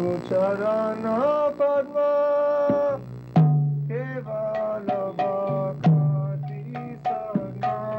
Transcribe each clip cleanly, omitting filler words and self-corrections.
चरण पद्म केवल भक्ति सना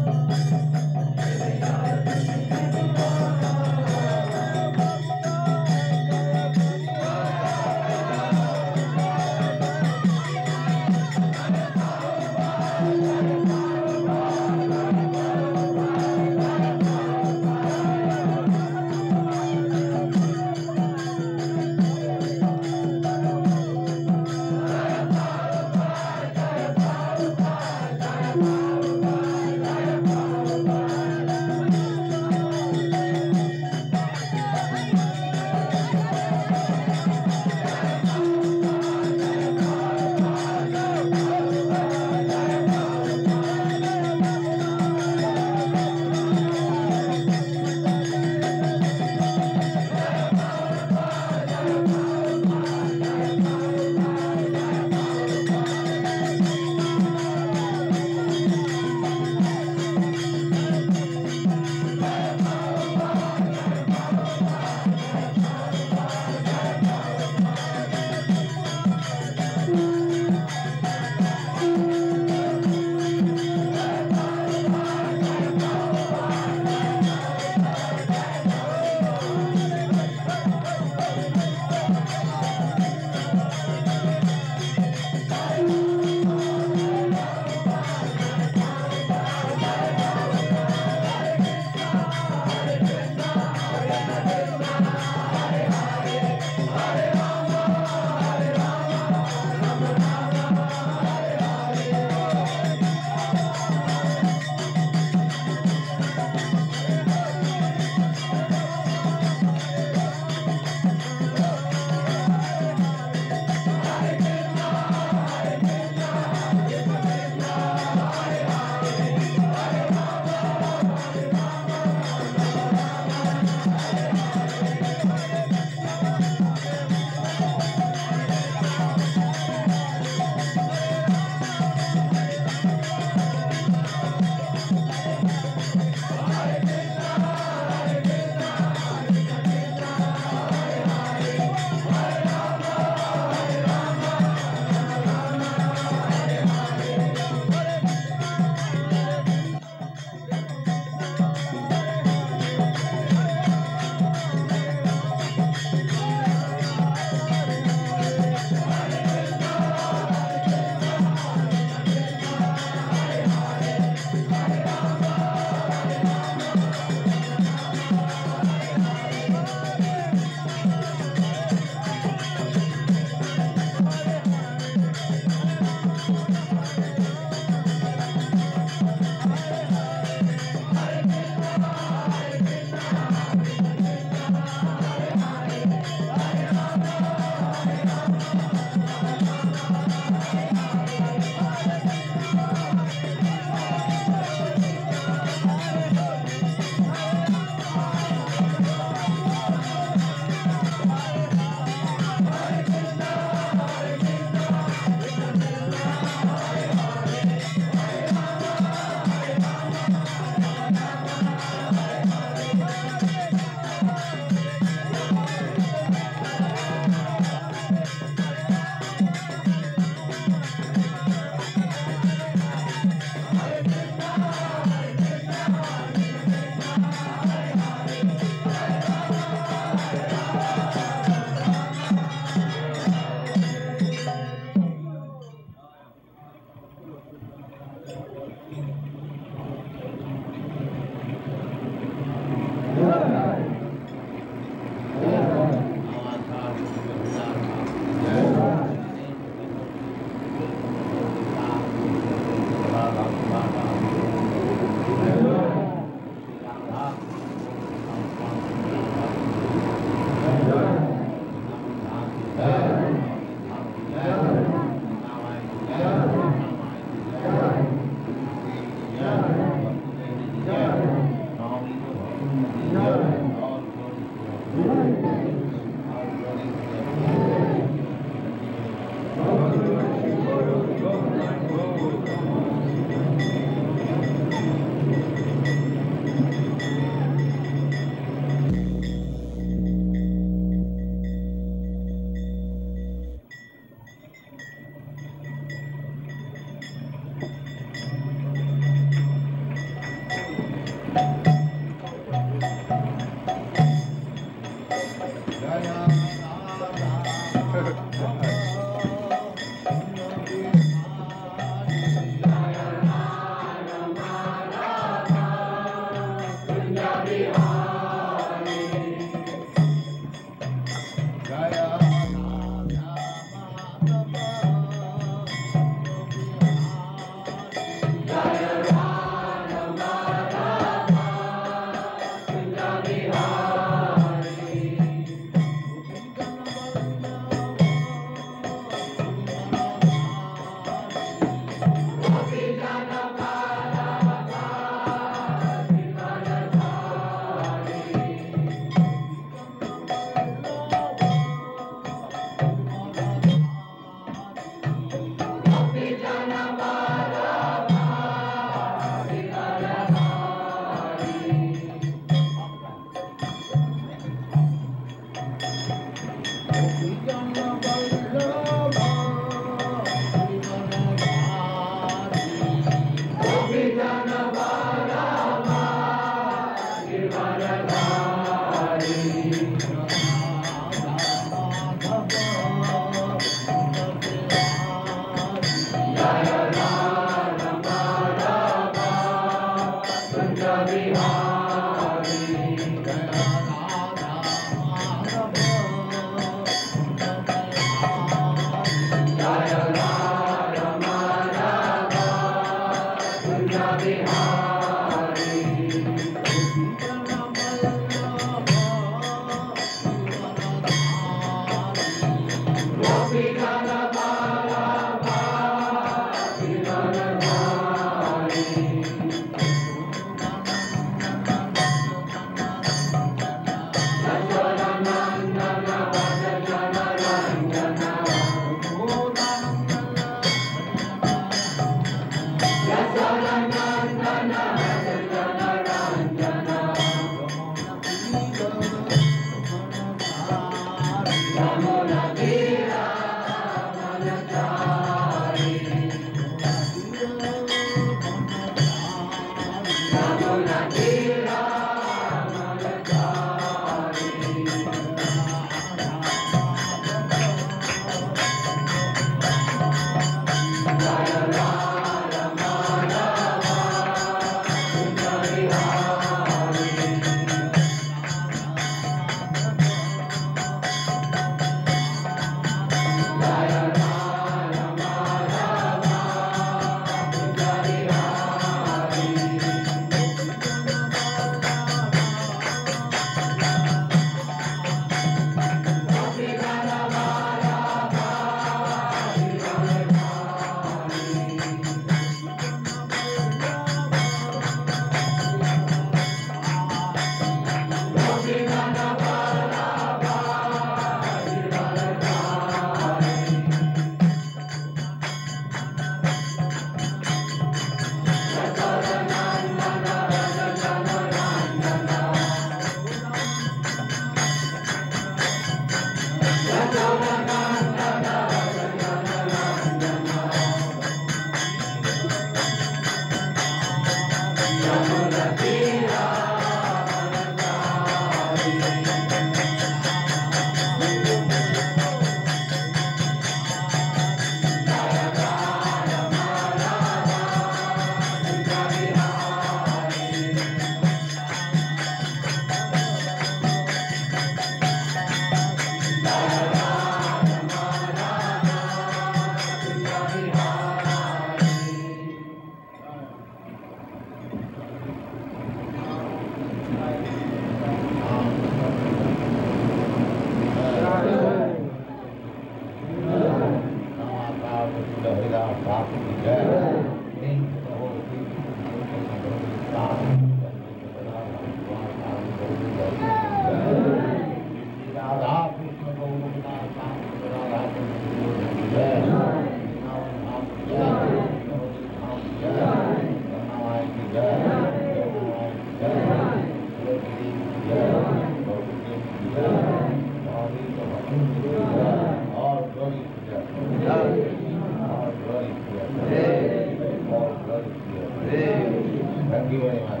Thank you very much.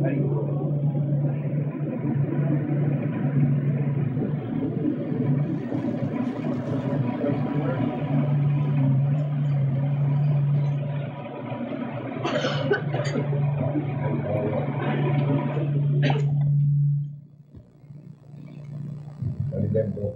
Very good. Very good.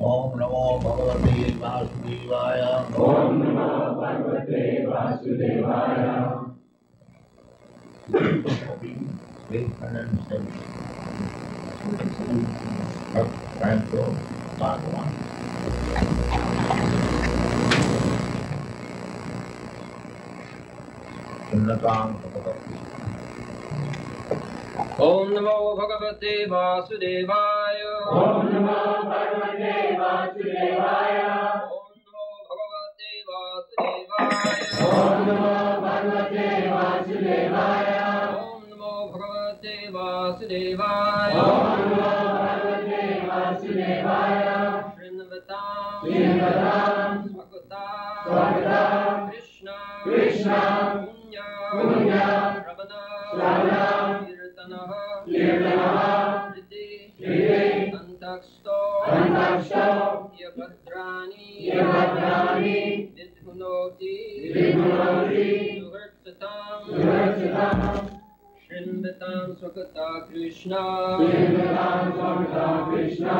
Om Namo Bhagavate Vasudevaya. Om Namo Bhagavate Vasudevaya. 870. Canto Part 1. Unnatang Bhagavate. Om Namo Bhagavate Vasudevaya. Om Namo Bhagavate Vasudevaya. Om Namo Bhagavate Vasudevaya. Om Namo Bhagavate Vasudevaya. Om Namo Bhagavate Vasudevaya. Om Namo Bhagavate Vasudevaya. Shrinvatam Shrinvatam Swagatam Krishna Krishna Punya Punya Shravana Kirtanaha Riddhi Riddhi Antaksto Yabadrani Vidhunoti Vidhunoti Suhartatam Shrinvatam Swagata Krishna Shrinvatam Swagatam Krishna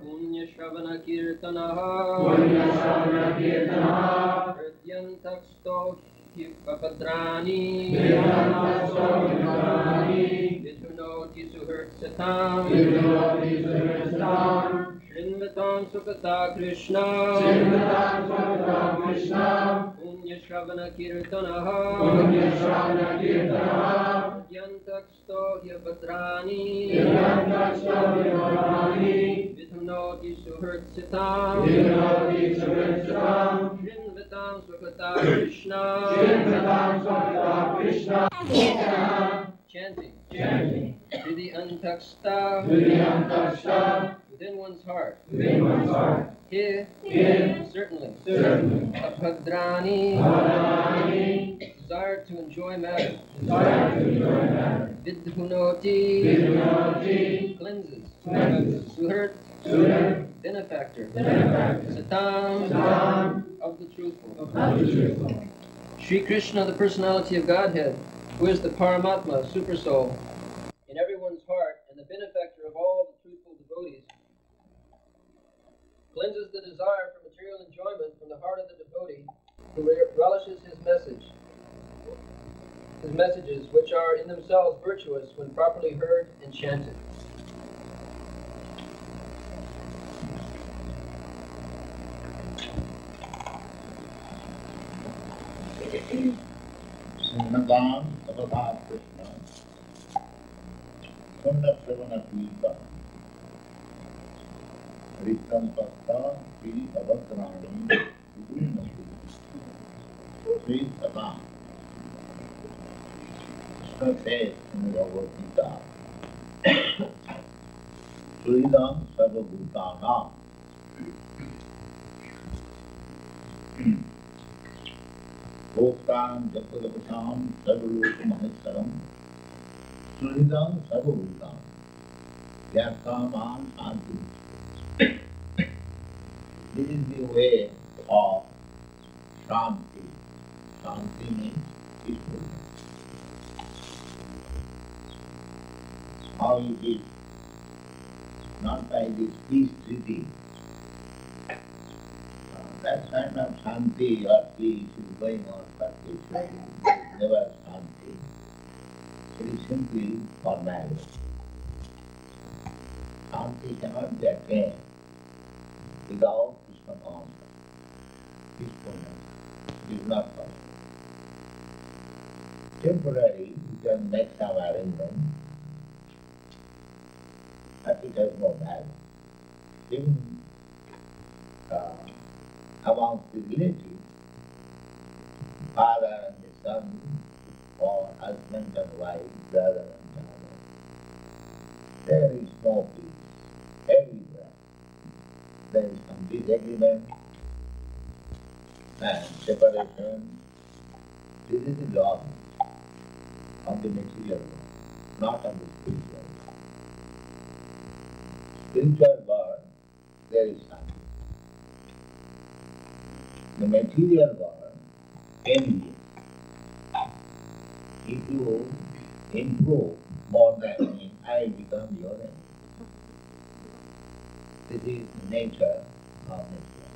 Punya Shravana Kirtanaha Hridyantaksto Hipapadrani Vidhunoti Suhartatam Shrinvatam Swagata Krishna Punya Shravana Kirtanaha Hridyantaksto Hipapadrani Vidhunoti Suhartatam Shrinvatam Swagata Krishna Chanting Vidhi Antaksta within one's heart. Here, certainly. Abhadrani, desire to enjoy matter. Vidhunoti, cleanses. Suhrt, benefactor. Satam, of the truthful. Sri Krishna, the personality of Godhead, who is the Paramatma, Supersoul, in everyone's heart and the benefactor of all the truthful devotees, cleanses the desire for material enjoyment from the heart of the devotee who relishes his messages, which are in themselves virtuous when properly heard and chanted. Srinadam Sabada Krishna Sunna Sravana Pita Rikam Pasta Sri Avatrani Sri Sadam Krishna says in the Bhagavad Gita Sridam Sarvabhutanam Bhoktam Japadapasham Sarvalokamaheswaram Sridam Sarvabhutanam Yatkaman Santi. This is the way of Shanti. Shanti means peacefulness. How it is, not by this peace treaty. That kind of Shanti or peace is going on, but it is never Shanti. It is simply formality. Shanti cannot be attained without Krishna consciousness. Peacefulness is not possible. Temporary, you can make some arrangement, but it has no value. Even amongst the relatives, father and the son, or husband and wife, brother and daughter, there is no peace everywhere. There is some disagreement and separation. This is the law of the material world, not of the spiritual world. Spiritual world, there is something. The material world, envy. If you improve more than me, I become your enemy. This is the nature of nature.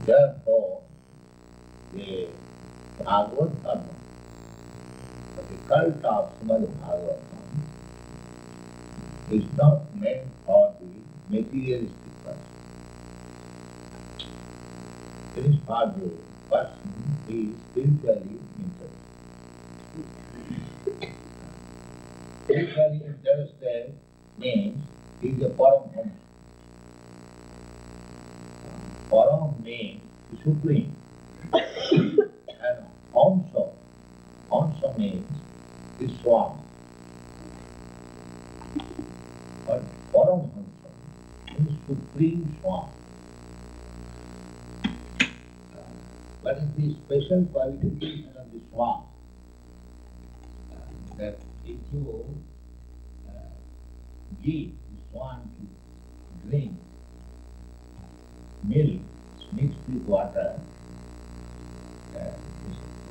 Therefore, the Bhagavad Dharma, the cult of Srimad Bhagavatam, is not meant for the materialistic person. It is for the person who is spiritually interested. Spiritually interested means he is a Paramhamsa. Param means the supreme. And Hamsa means the Swami. But Paramhamsa is supreme Swami. What is the special qualification of the Swami? That if you give the swan to drink milk mixed with water,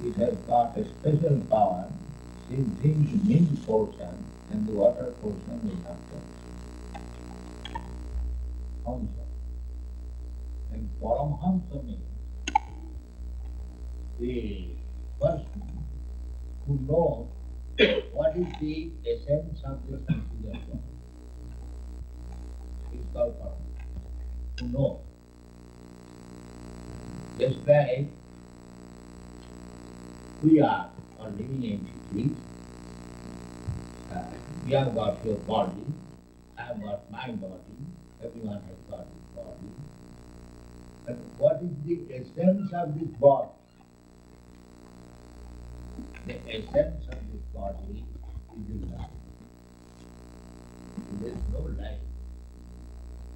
it has got a special power. It drinks the milk portion and the water portion will not touch. Hamsa. And Paramhamsa means the person who knows what is the essence of this material world. It's called Paramhamsa. Who knows. Just like we are living entities, you have got your body, I have got my body, everyone has got his body. But what is the essence of this body? The essence of this body is the life. There is no life.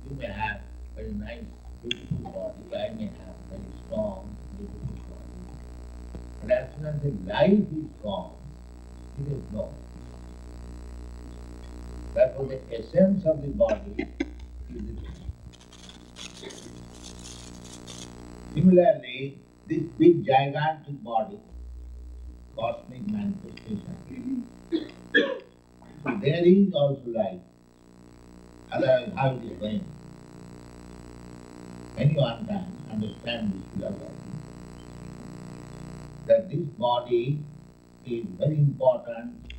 You may have very nice, beautiful body, I may have very strong, beautiful body. But as soon as the life is gone, it is no. Therefore the essence of the body is the life. Similarly, this big gigantic body, cosmic manifestation, there is also life. Otherwise, how it is going? Anyone can understand this philosophy. That this body is very important,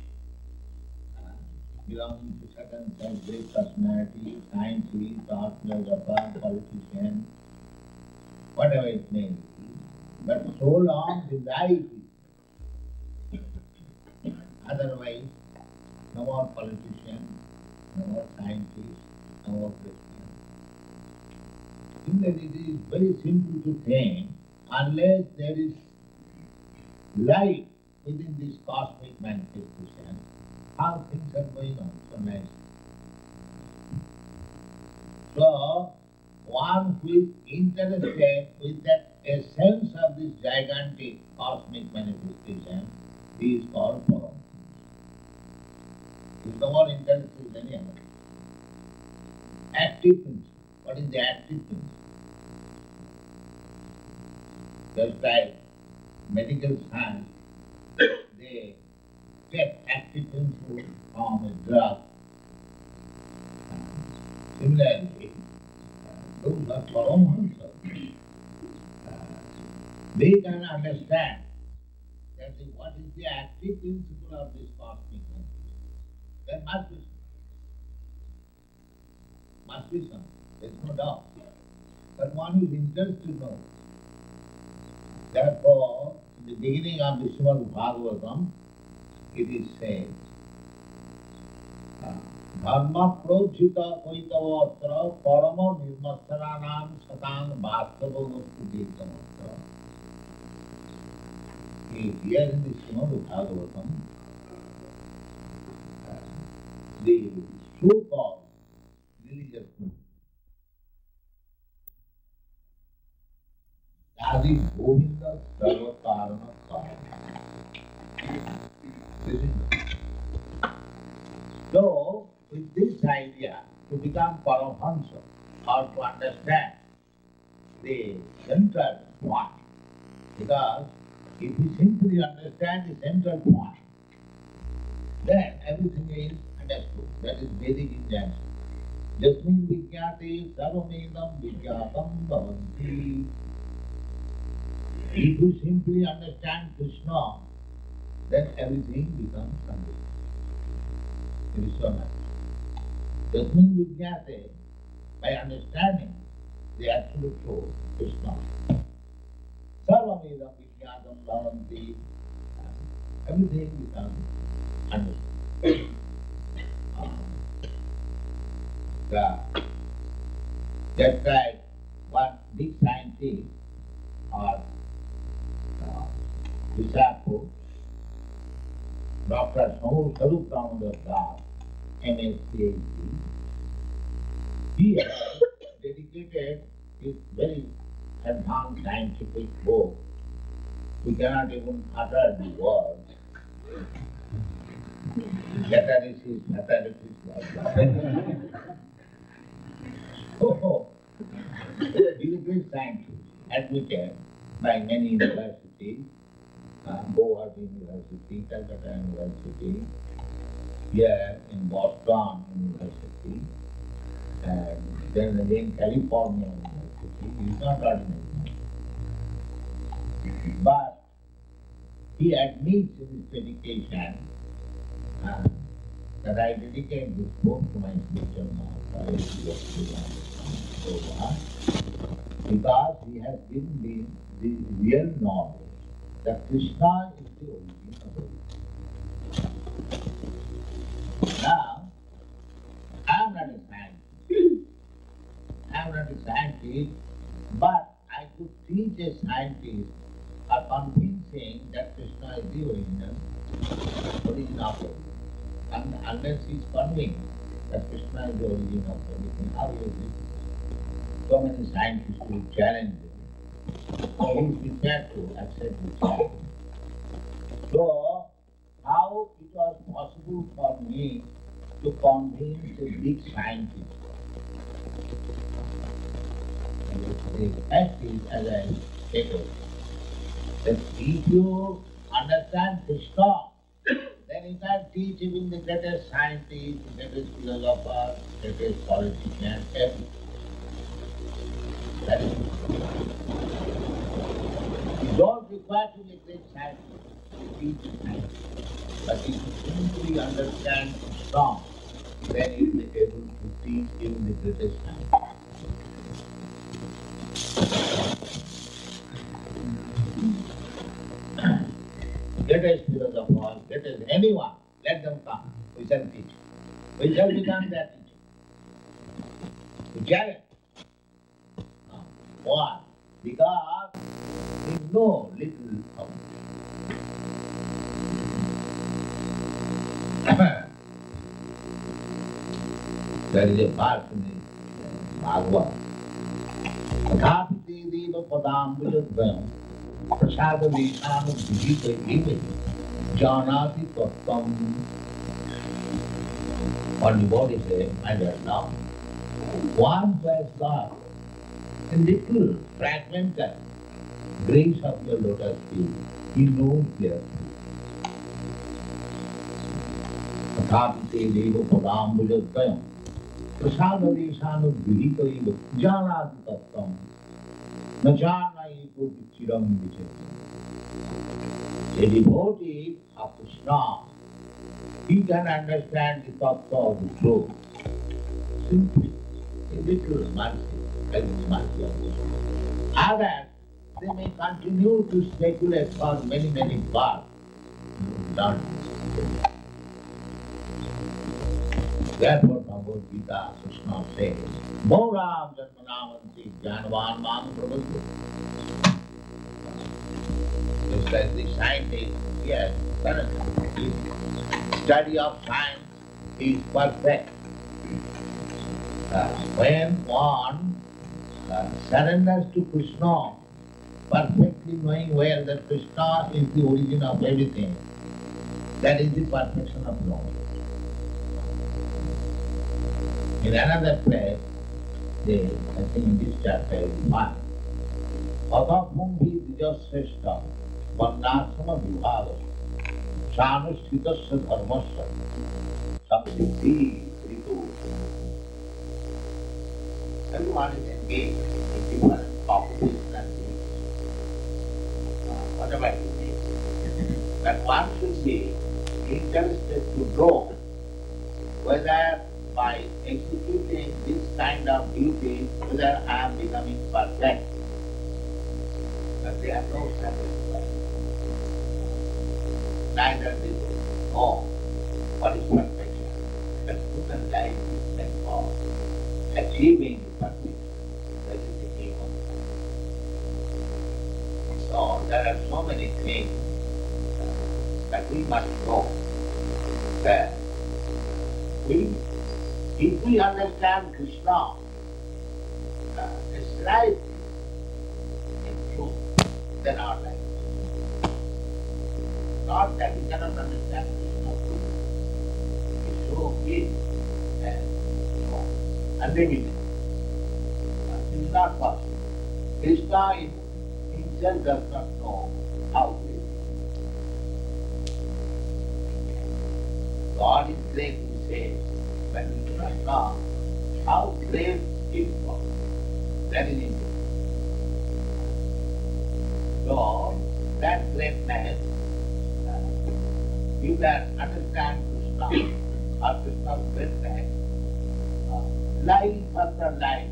belonging to certain great personality, scientist, philosopher, politician, whatever it may be. But so long the life is. Otherwise, no more politician, no more scientist, no more Christian. Similarly, it is very simple to think, unless there is life within this cosmic manifestation, how things are going on so nicely. So, one who is interested with that essence of this gigantic cosmic manifestation, he is called Param. He is no more interested in any other. Active principle. What is the active principle? Just like medical science, they take active principle from a drug. Similarly, those are Paramahansa. They can understand that what is the active principle of this cosmic manifestation. There must be something. There is no doubt. But one is interested to know. Therefore, in the beginning of the Srimad Bhagavatam, it is said, Dharma prodhita koitavatra parama nirmatsaranam satang bhastavastu dekamatra. Here in the Srimad Bhagavatam, the so-called religious movement, Adi Govinda Sarva Karana Karana. So, with this idea, to become Paramahansa, or to understand the central point, because if we simply understand the central point, then everything is understood. That is Vedic Indian. Jasmin Vijnate Sarvamedam Vijnatam Bhavanti. If you simply understand Krishna, then everything becomes complete. It is so nice. Jasmin Vijnate, by understanding the absolute truth, Krishna. Sarvamedam Vijnatam Bhavanti. Everything becomes understood. Just like one big scientist or disciple, Dr. Sarup Damodar Das, MS PhD, he has dedicated his very advanced scientific book. We cannot even utter the words. Catalysis, so, he is a great scientist, admitted by many universities, Howard University, Calcutta University, here in Boston University, and then again California University. He is not ordinary. But he admits in his dedication that I dedicate this book to my spiritual master, because he has given the real knowledge that Krishna is the origin of everything. Now, I am not a scientist, but I could teach a scientist a convincing that Krishna is the origin of everything. And unless he is convinced that Krishna is the origin of everything, how is it? So many scientists will challenge him. So he is prepared to accept the challenge. So, how it was possible for me to convince a big scientist? The fact is, as I stated, That if you understand Krishna, then you can teach even the greatest scientist, the greatest philosopher, the greatest politician, everything. That is, you don't require to be a great scientist to teach science. But if you simply understand Krishna, then you will be able to teach even the greatest scientist. Greatest philosopher, greatest anyone, let them come. We shall teach. We shall become their teacher. We challenge. Why? Because we know little of there is a verse in the Bhagavad. Tathati deva padambujadvayam prasada vishanu vijita ime janati tattvam. What the body says, I don't know. One who has got a little fragmented grace of your lotus feet, he knows their Tathati deva padambujadvayam prasada vishanu vijita ime janati tattvam. Najana ego vichiram vichati. A devotee of Krishna, he can understand the tattva of the truth. Simply, a little mercy, like this mercy of Krishna. Others, they may continue to speculate for many, many births. Not therefore, Bhagavad Gita, Krishna says, Bhauram Janmanavanti Janavan Mam Prabhu. Just like the scientist, yes, his study of science is perfect. When one surrenders to Krishna, perfectly knowing well that Krishna is the origin of everything, that is the perfection of knowledge. In another place, I think in this chapter is 1. Adapumbi dijasreshta varnasama vibhava sanusthritasya dharmasya samsiddhi ritu. Everyone is engaged in different competition and whatever it is. But one should be interested to know whether by executing this kind of duty, whether I am becoming perfect. But they are no satisfied. Neither do they know what is perfection. But human life is meant for achieving perfection. That is the aim of life. So there are so many things that we must know that if we understand Krishna, it's right in truth, then our life. Not that we cannot understand Krishna fully. It's so big and so unlimited. It is not possible. Krishna himself does not know how to live. God is great, he says. When we do not know how great is God, that is it. So, that greatness, you can understand Krishna or Krishna's greatness, life after life,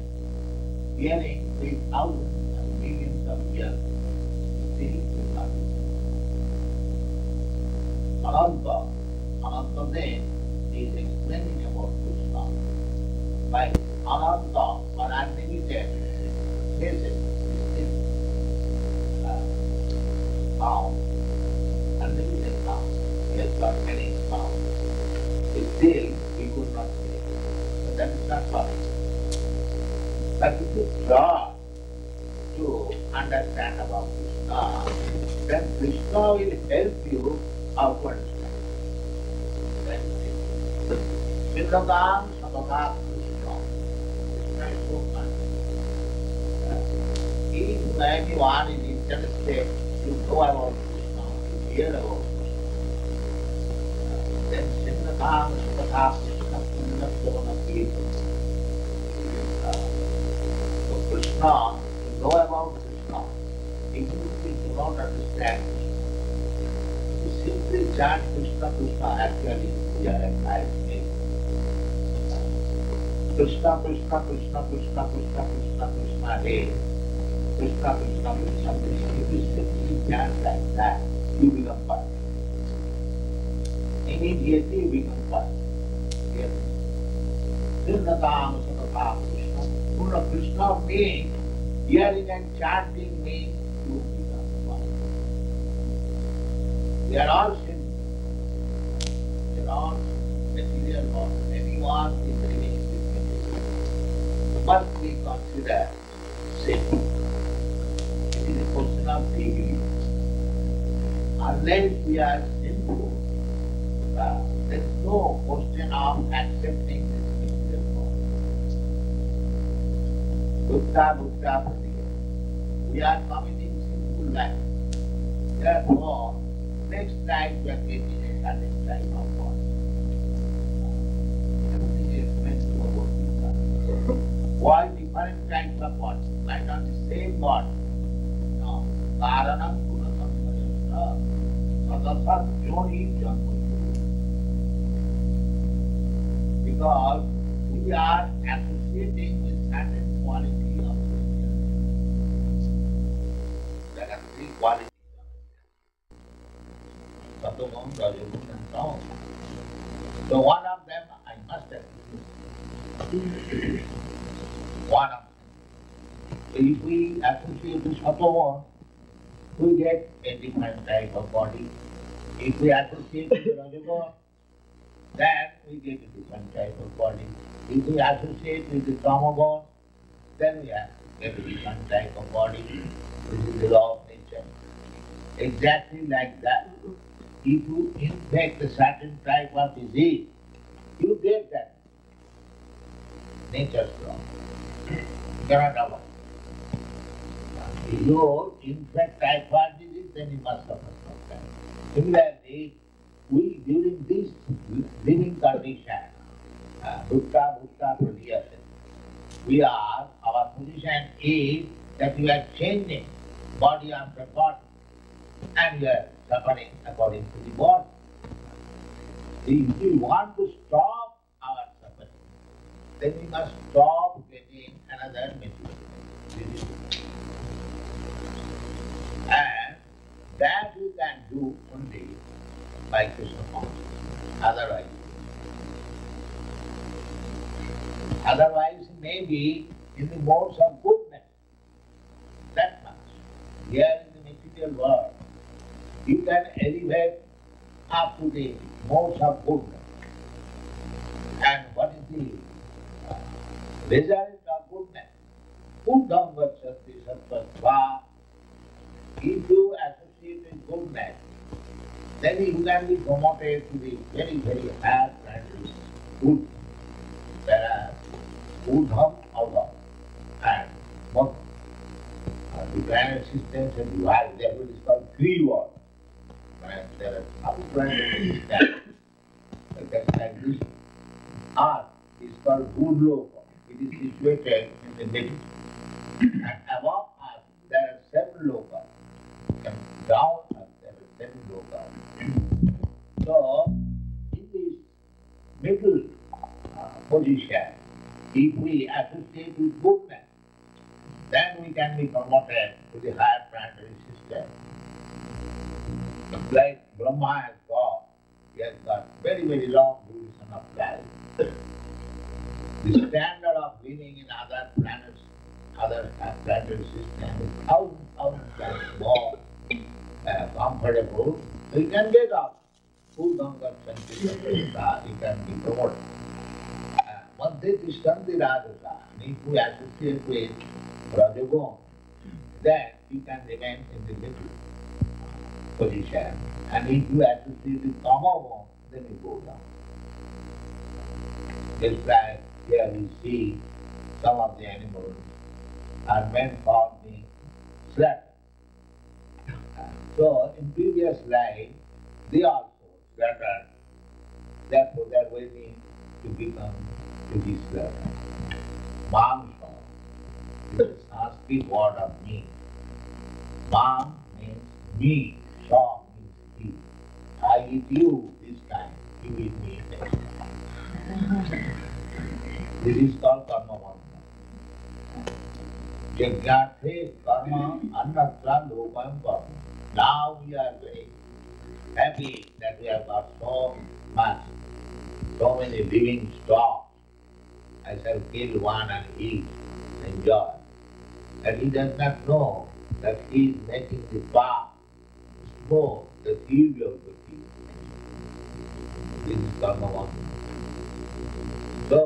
hearing with thousands and millions of years, still will not be. Ananta, Anantadev is explaining about Krishna by Ananta or unlimited places, sound, unlimited sound. He has got many sounds. Still, he could not say. But that is not possible. But if you try to understand about Krishna, then Krishna will help you out to understand. Sindhagam Sabhagam Krishna. Krishna is so much. If anyone is interested to know about Krishna, you hear about then Siddhakam, Siddhakam, Krishna, Purna, Purna, Kirtan. So Krishna, you know about Krishna. Even if you do not understand Krishna, you simply chant Krishna, Krishna, actually we are enlightened. Krishna, Krishna, Krishna, Krishna, Krishna, Krishna, Krishna, Hey. Krishna, Krishna, Krishna, Krishna. If you simply chant like that, you become perfect. Immediately you become perfect. Yes. Siddhakam, Siddhakam, Krishna. Purna Krishna means, hearing and chanting means you become perfect. We are all sinful. We are all material born. Anyone is living with material. Must be considered sin. It is a question of degree. Unless we are sinful, there is no question of accepting this material body. Buddha, Buddha, Buddha. We are committing sinful life. Therefore, next life we are getting a certain type of body. Everything is meant to avoid. Why different types of bodies? Why not the same body? No. Karanam Gunasammayasya Sadasat Joni Janma. Because we are associating with certain quality of nature. There are three qualities of nature. Sattvam, Rajaguna and Tamam. So one of them I must associate. One of them. So if we associate with Sattvam, we get a different type of body. If we associate with Rajaguna, then we get a different type of body. If we associate with the Tamagun, then we get a different type of body. This is the law of nature. Exactly like that. If you infect a certain type of disease, you get that. Nature's law. You cannot avoid. If you infect typhoid disease, then you must suffer from that. Similarly, we during this living condition, Buddha, Buddha, we are, our position is that we are changing body after body and we are suffering according to the body. If we want to stop our suffering, then we must stop getting another material. And that we can do only by Krishna consciousness. Otherwise, maybe in the modes of goodness, that much. Here in the material world, you can elevate up to the modes of goodness. And what is the result of goodness? Buddham vachanti sattva. If you associate with goodness, then you can be promoted to the very, very high practice, good. Whereas Udham, Avham, and Madham. The planet systems are divided, therefore it is called three worlds. There are some planets just like this. Earth is called Bhurloka. It is situated in the middle. And above Earth there are seven lokas. And down Earth there are seven lokas. So, in this middle position, if we associate with goodness, then we can be promoted to the higher planetary system. Like Brahma has got, he has got very, very long duration of life. The standard of living in other planets, other planetary systems is thousands times more comfortable. We can get out. Who don't got he can be promoted. Once they Shanti Radhasa, if we associate with Rajagun, then we can remain in the middle position. And if you associate with Tamagun, then you go down. Just like here we see some of the animals are meant for being slaughtered. So in previous life, they also slaughtered. Therefore, they are waiting to become to be slaughtered. Mamsa is a Sanskrit word of meat. Mam means meat. Sha means eat. I eat you this time. You eat me next time. This is called karma bandha. Jagyathe karma annatra lokam karma. Now we are very happy that we have got so much, so many living stocks. I shall kill one and eat, enjoy. And he does not know that he is making the path smoke the evil of the people. This is karma bandha. So,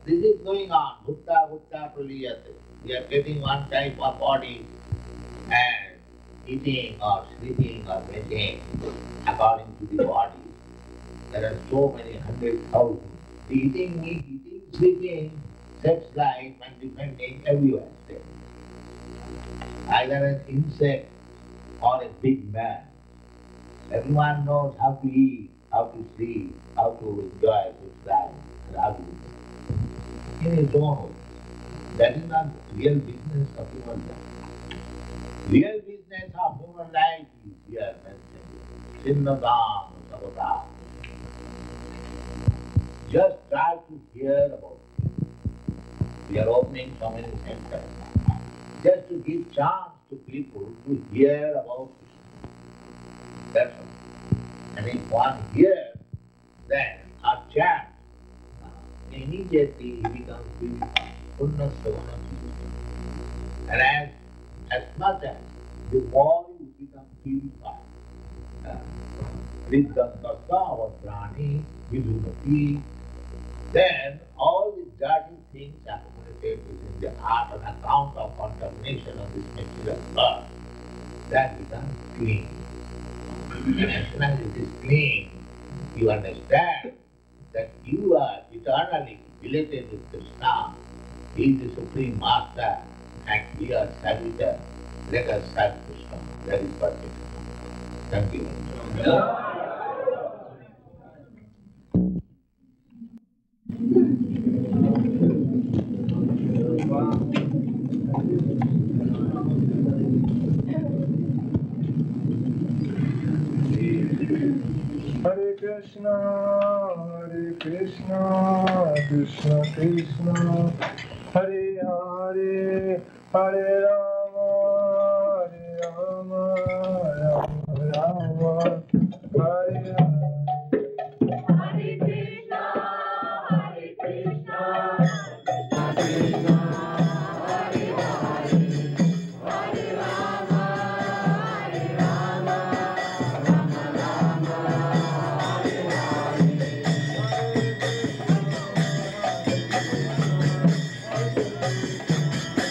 this is going on. Bhutta bhutta praliyate. We are getting one type of body and eating or sleeping or waking according to the body. There are so many 100,000. The eating, sleeping, sex life and depending everywhere. Either an insect or a big man. Everyone knows how to eat, how to sleep, how to enjoy his life, and how to in his own way. That is not real business of human life. Real business of human life is here mentioned. Sinnadam Savata. Just try to hear about it. We are opening so many centers. Just to give chance to people to hear about Krishna. That's all. And if one hears, then or chants, immediately he becomes purified. Punna Savana. And as much as the more you become purified, Riddham or Prani, Vidhumati, then all the dirty things accumulated within the heart on account of contamination of this material earth, that becomes clean. And as soon as it is clean, you understand that you are eternally related with Krishna. He is the Supreme Master and we are servitors. Let us serve Krishna. That is perfect. Thank you. Hare Krishna, Krishna Krishna, Hare Hare, Hare Rama, Rama Rama, Hare Hare. Hare Krishna, Hare Krishna, Krishna Krishna, Hare Hare, Hare Rama, Hare Rama, Rama Rama, Hare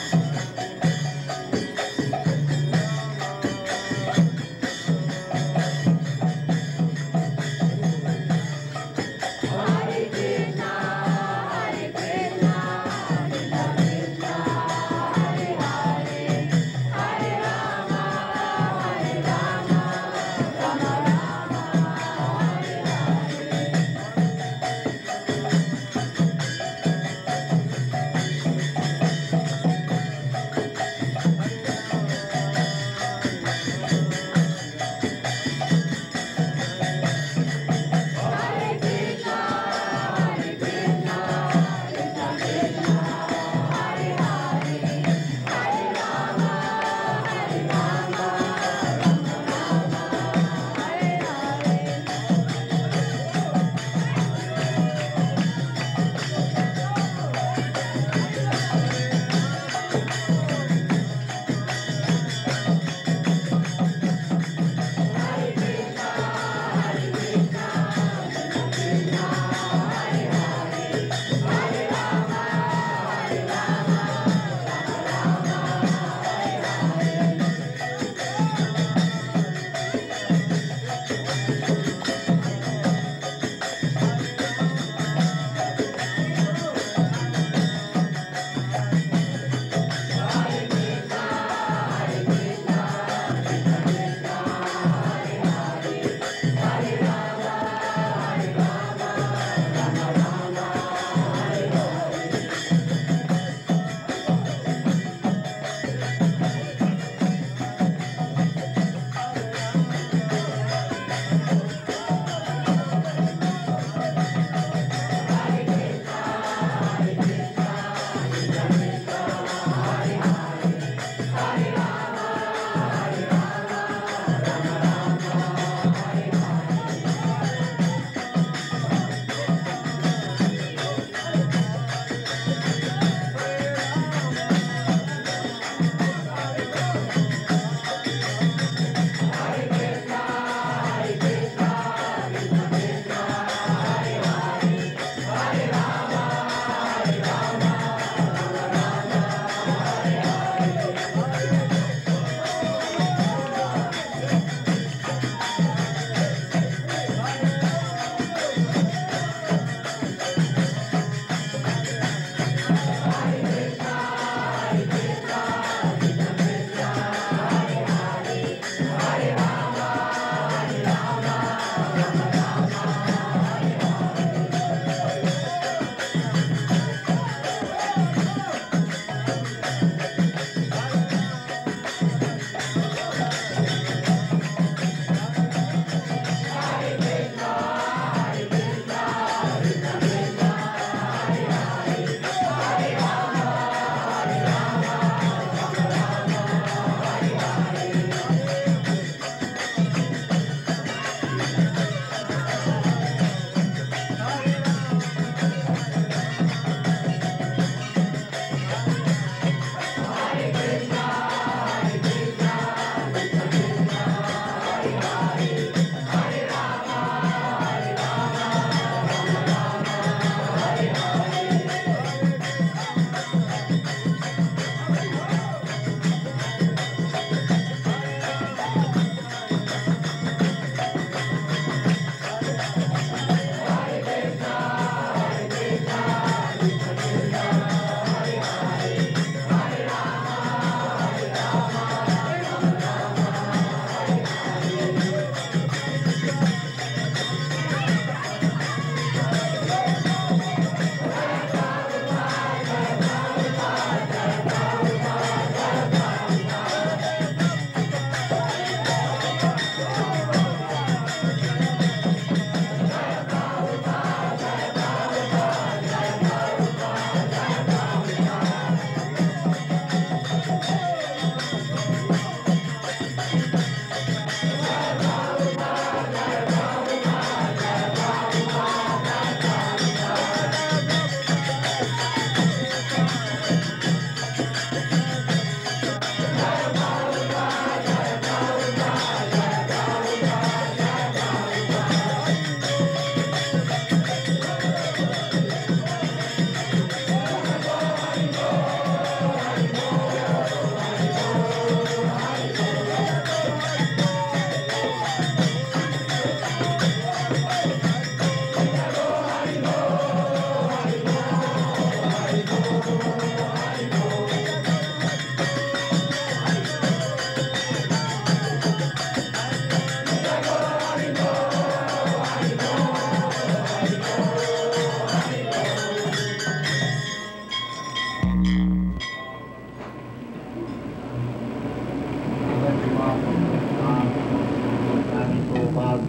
Hare.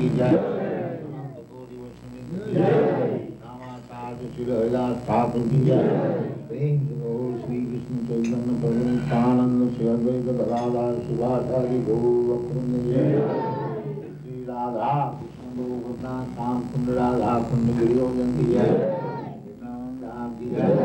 की जय, अनंत कोटि वैष्णव की जय, रामाचार्य श्री हरिदास ठाकुर की जय, प्रेम से बोल श्री कृष्ण चैतन्य प्रभु नित्यानंद श्री अद्वैत गदाधर शिवाचार्य गौरवृंद जय, श्री राधा कृष्ण गोवर्धन श्याम कुंड राधा कुंड गिरियोजन की जय, राम की जय।